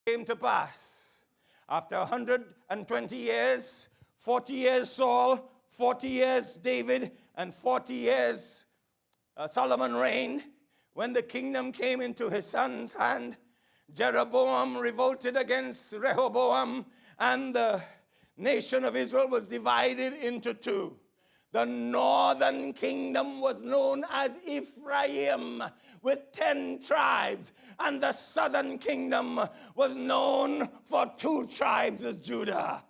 came to pass. After 120 years, 40 years Saul, 40 years David, and 40 years Solomon reigned. When the kingdom came into his son's hand, Jeroboam revolted against Rehoboam, and the nation of Israel was divided into two. The northern kingdom was known as Ephraim with 10 tribes, and the southern kingdom was known for 2 tribes as Judah.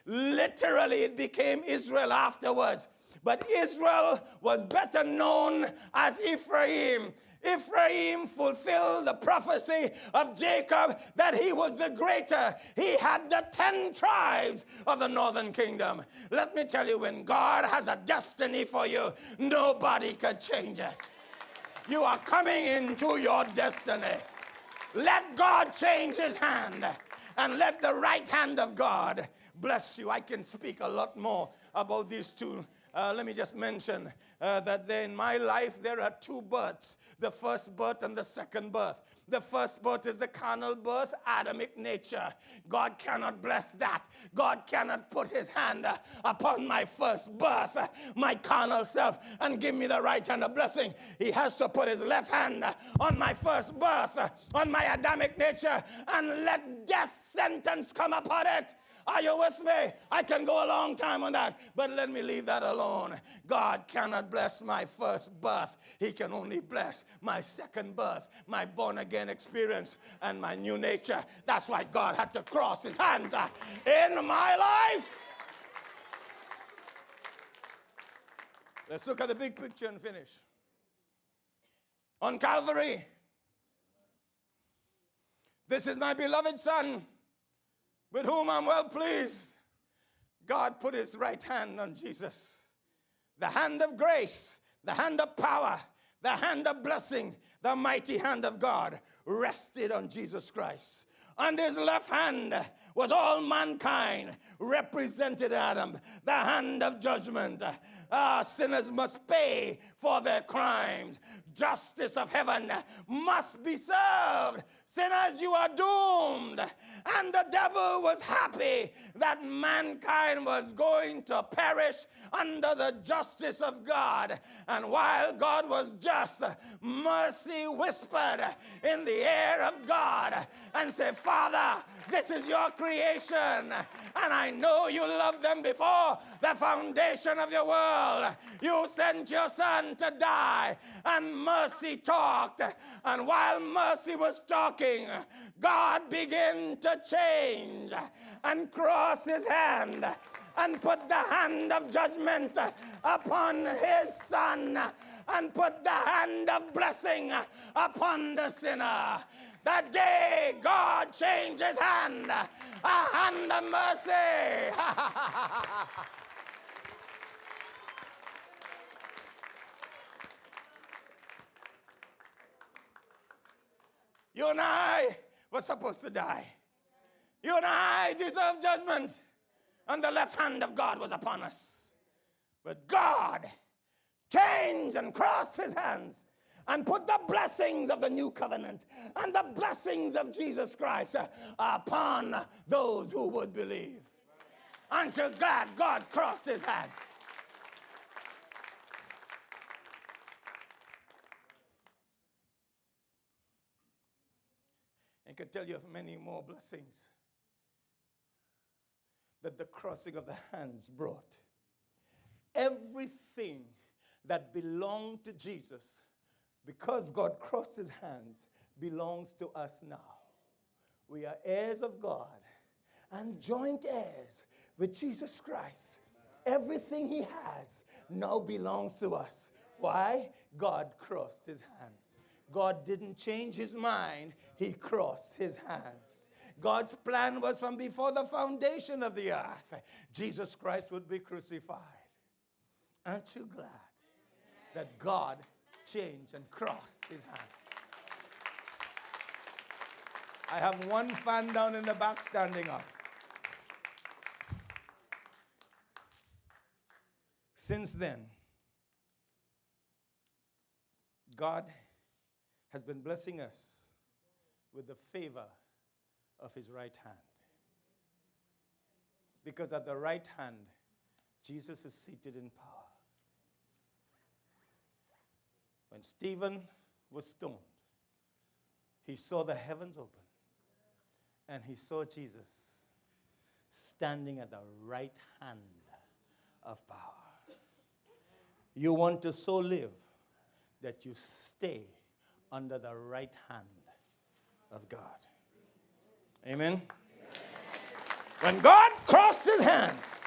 Literally, it became Israel afterwards, but Israel was better known as Ephraim. Ephraim fulfilled the prophecy of Jacob that he was the greater. He had the 10 tribes of the northern kingdom. Let me tell you, when God has a destiny for you, nobody can change it. You are coming into your destiny. Let God change his hand, and let the right hand of God bless you. I can speak a lot more about these two. Let me just mention that in my life there are 2 births, the first birth and the second birth. The first birth is the carnal birth, Adamic nature. God cannot bless that. God cannot put his hand upon my first birth, my carnal self, and give me the right hand of blessing. He has to put his left hand on my first birth, on my Adamic nature, and let death sentence come upon it. Are you with me? I can go a long time on that, but let me leave that alone. God cannot bless my first birth. He can only bless my second birth, my born-again experience, and my new nature. That's why God had to cross his hands in my life. Let's look at the big picture and finish. On Calvary, this is my beloved Son, with whom I'm well pleased. God put his right hand on Jesus. The hand of grace, the hand of power, the hand of blessing, the mighty hand of God rested on Jesus Christ. On his left hand was all mankind, represented Adam, the hand of judgment. Sinners must pay for their crimes. Justice of heaven must be served. Sinners, you are doomed. And the devil was happy that mankind was going to perish under the justice of God. And while God was just, mercy whispered in the ear of God and said, Father, this is your creation, and I know you loved them before the foundation of the world. You sent your Son to die, and mercy talked. And while mercy was talking, God began to change and cross his hand and put the hand of judgment upon his Son and put the hand of blessing upon the sinner. That day, God changed his hand, a hand of mercy. You and I were supposed to die. You and I deserve judgment. And the left hand of God was upon us. But God changed and crossed his hands and put the blessings of the new covenant and the blessings of Jesus Christ upon those who would believe. Aren't you glad God crossed his hands? I could tell you of many more blessings that the crossing of the hands brought. Everything that belonged to Jesus, because God crossed his hands, belongs to us now. We are heirs of God and joint heirs with Jesus Christ. Everything he has now belongs to us. Why? God crossed his hands. God didn't change his mind. He crossed his hands. God's plan was from before the foundation of the earth, Jesus Christ would be crucified. Aren't you glad that God changed and crossed his hands? I have one fan down in the back standing up. Since then, God has been blessing us with the favor of his right hand. Because at the right hand, Jesus is seated in power. When Stephen was stoned, he saw the heavens open, and he saw Jesus standing at the right hand of power. You want to so live that you stay under the right hand of God. Amen? When God crossed his hands,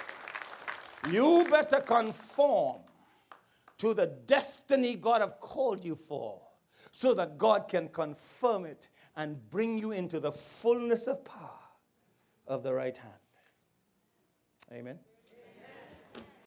you better conform to the destiny God have called you for, so that God can confirm it and bring you into the fullness of power of the right hand. Amen.